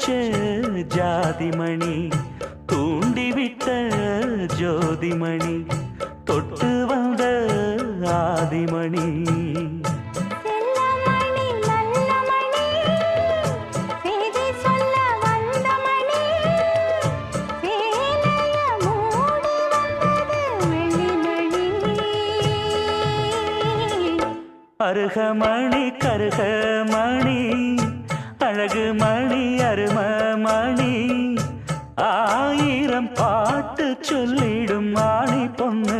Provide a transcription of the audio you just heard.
வச்ச ஜாதிமணி தூண்டிவிட்ட ஜோதிமணி தொட்டு வந்த ஆதிமணி அருகமணி கருகமணி அழகு மணி அருமமணி ஆயிரம் பாட்டு சொல்லிடும் மாணி பொண்ணு